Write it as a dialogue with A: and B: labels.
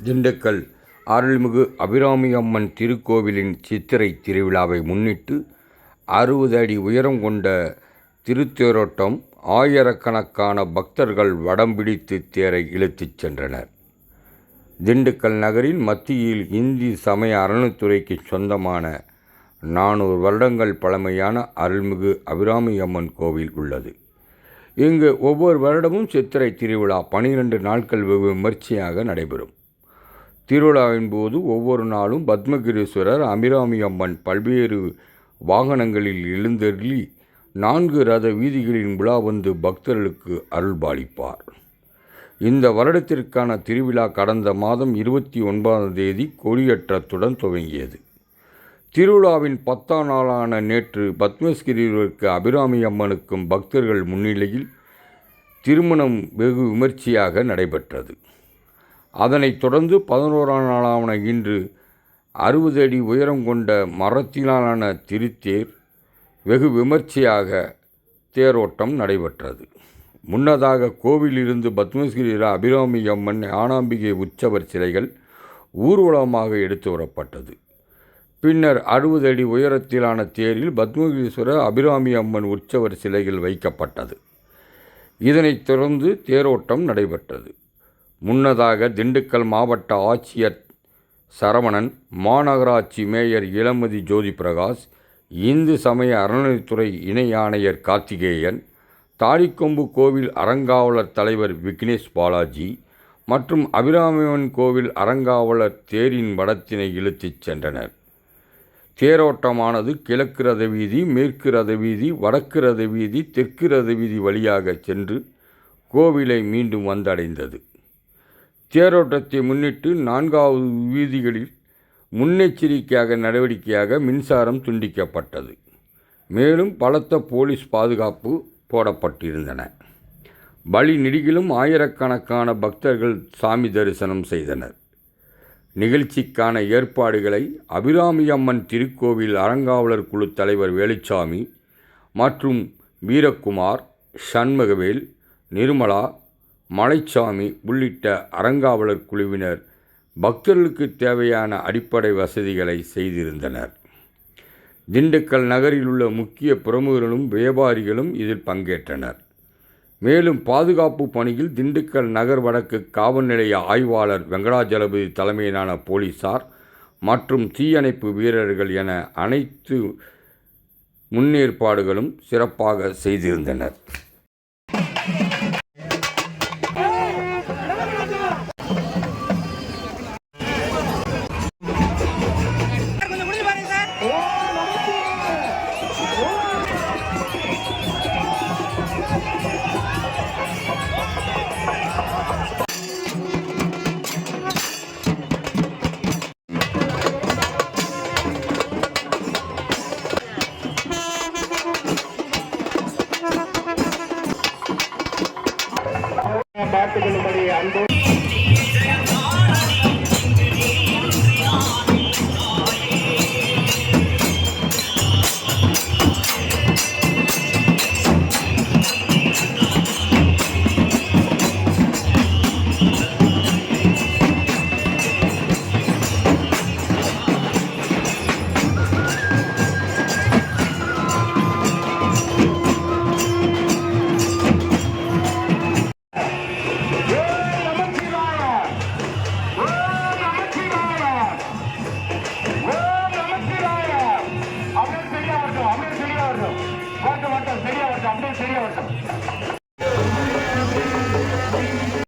A: திண்டுக்கல் அருள்மிகு அபிராமி அம்மன் திருக்கோவிலின் சித்திரை திருவிழாவை முன்னிட்டு 60 அடி உயரம் கொண்ட திருத்தேரோட்டம் ஆயிரக்கணக்கான பக்தர்கள் வடம் பிடித்து தேரை இழுத்துச் சென்றனர். திண்டுக்கல் நகரின் மத்தியில் இந்து சமய அறநிலைத்துறைக்கு சொந்தமான 400 வருடங்கள் பழமையான அருள்மிகு அபிராமி அம்மன் கோவில் உள்ளது. இங்கு ஒவ்வொரு வருடமும் சித்திரை திருவிழா 12 நாட்கள் வெகு விமர்சையாக நடைபெறும். திருவிழாவின் போது ஒவ்வொரு நாளும் பத்மகிரீஸ்வரர் அபிராமி அம்மன் பல்வேறு வாகனங்களில் எழுந்தருளி 4 ரத வீதிகளின் விழா வந்து பக்தர்களுக்கு அருள்பாலிப்பார். இந்த வருடத்திற்கான திருவிழா கடந்த மாதம் 29ஆம் தேதி கொடியேற்றத்துடன் துவங்கியது. திருவிழாவின் 10ஆம் நாளான நேற்று பத்மகிரீஸ்வரருக்கு அபிராமி அம்மனுக்கும் பக்தர்கள் முன்னிலையில் திருமணம் வெகு விமர்சையாக நடைபெற்றது. அதனைத் தொடர்ந்து 11ஆம் நாளான இன்று 60 அடி உயரம் கொண்ட மரத்திலான திருத்தேர் வெகு விமர்சையாக தேரோட்டம் நடைபெற்றது. முன்னதாக கோவிலிருந்து பத்மகிரீஸ்வரர் அபிராமி அம்மன் ஞானாம்பிகை உற்சவர் சிலைகள் ஊர்வலமாக எடுத்து வரப்பட்டது. பின்னர் 60 அடி உயரத்திலான தேரில் பத்மகிரீஸ்வரர் அபிராமி அம்மன் உற்சவர் சிலைகள் வைக்கப்பட்டது. இதனைத் தொடர்ந்து தேரோட்டம் நடைபெற்றது. முன்னதாக திண்டுக்கல் மாவட்ட ஆட்சியர் சரவணன், மாநகராட்சி மேயர் இளமதி ஜோதி பிரகாஷ், இந்து சமய அறநிலைத்துறை இணை ஆணையர் கார்த்திகேயன், தாடிக்கொம்பு கோவில் அறங்காவலர் தலைவர் விக்னேஷ் பாலாஜி மற்றும் அபிராமியம்மன் கோவில் அறங்காவலர் தேரின் வடத்தினை இழுத்துச் சென்றனர். தேரோட்டமானது கிழக்கு ரத வீதி, மேற்கு ரத வீதி, வடக்கு ரத வீதி, தெற்கு ரத வீதி வழியாக சென்று கோவிலை மீண்டும் வந்தடைந்தது. தேரோட்டத்தை முன்னிட்டு 4வது வீதிகளில் முன்னெச்சரிக்கையாக நடவடிக்கையாக மின்சாரம் துண்டிக்கப்பட்டது. மேலும் பலத்த போலீஸ் பாதுகாப்பு போடப்பட்டிருந்தன. வழி நெடுகிலும் ஆயிரக்கணக்கான பக்தர்கள் சாமி தரிசனம் செய்தனர். நிகழ்ச்சிக்கான ஏற்பாடுகளை அபிராமி அம்மன் திருக்கோவில் அறங்காவலர் குழு தலைவர் வேலுச்சாமி மற்றும் வீரகுமார், சண்முகவேல், நிர்மலா, மலைச்சாமி உள்ளிட்ட அறங்காவலர் குழுவினர் பக்தர்களுக்கு தேவையான அடிப்படை வசதிகளை செய்திருந்தனர். திண்டுக்கல் நகரில் உள்ள முக்கிய பிரமுகர்களும் வியாபாரிகளும் இதில் பங்கேற்றனர். மேலும் பாதுகாப்பு பணியில் திண்டுக்கல் நகர் வடக்கு காவல் நிலைய ஆய்வாளர் வெங்கடாஜலபதி தலைமையிலான போலீசார் மற்றும் தீயணைப்பு வீரர்கள் என அனைத்து முன்னேற்பாடுகளும் சிறப்பாக செய்திருந்தனர்.
B: பார்த்துக்கொள்ளும்படி அன்பு சரியா வரட்டும்.